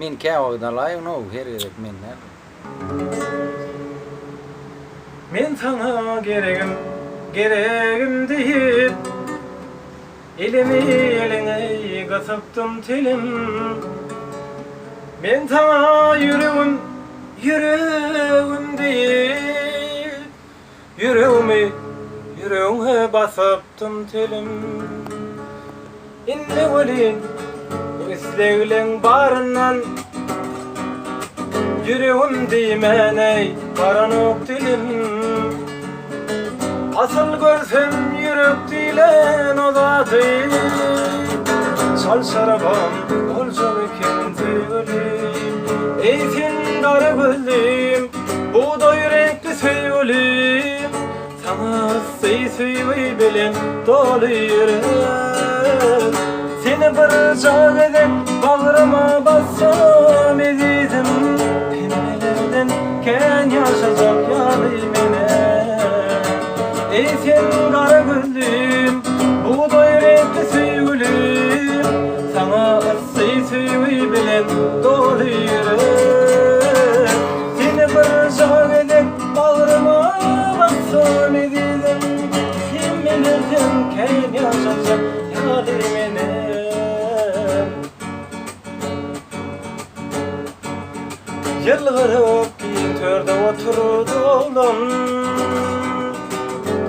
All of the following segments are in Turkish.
Men käwagdan laýyk no her gerek menler. Men sana geregim deyip elimi eline gasaптым telim. Men sana yüreğim deyip yüreğime basaптым telim. İnne olin bu islegleň barından yüreğim diýmeney baranyp dilim. Asıl görsem yürek dilen o zatı Çal şarabam olacak ikinci ölüm. Ey sen kara gözlüm buğday renkli sevgilim, sana sevgi bilen dolu yürek. Seni bir çağ edip bağrıma bassam edizim, pinmelerden ken yaşayacak yalim mene. Ey sen kara gözlüm buğday renkli sevgilim, sana sevgi bilen dolu yürek. Seni bir çağ edip bağrıma bassam edizim, pinmelerden ken yaşayacak yalim mene. Yılgırıp törde oturdum,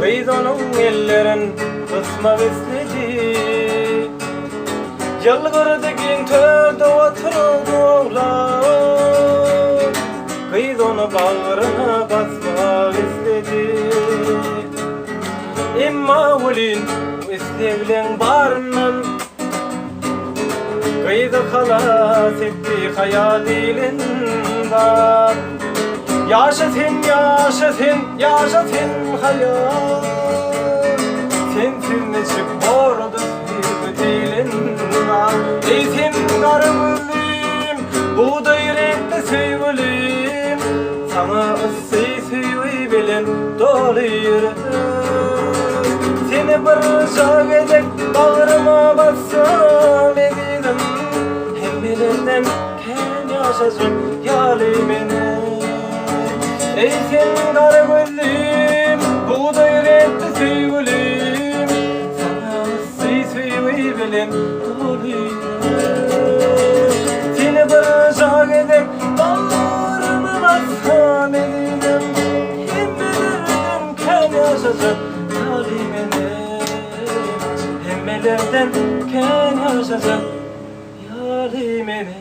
Kıydanın ellerin kısma besledi. Yılgırdık törde oturdum, Kıydanı bağrına basma besledi. Emma olin islegilen barından Kıydı kalas etti hayalilin var. Yaşa sen hayal, sensiz ne çıkmadı bir dilin var. Ey sen kara gözlüm buğday renkli sevgilim, sana sevgi bilen dolu yürek. Seni bir çağ edip bağrıma bassam edizim, hemmelerden ken yaşayacak yalim mene. Ey sen kara gözlüm buğday renkli sevgilim, sana sevgi bilen dolu yürek. Seni bir çağ edip bağrıma bassam edizim, hemmelerden ken yaşayacak yalim mene. Hemmelerden ken yaşayacak yalim mene.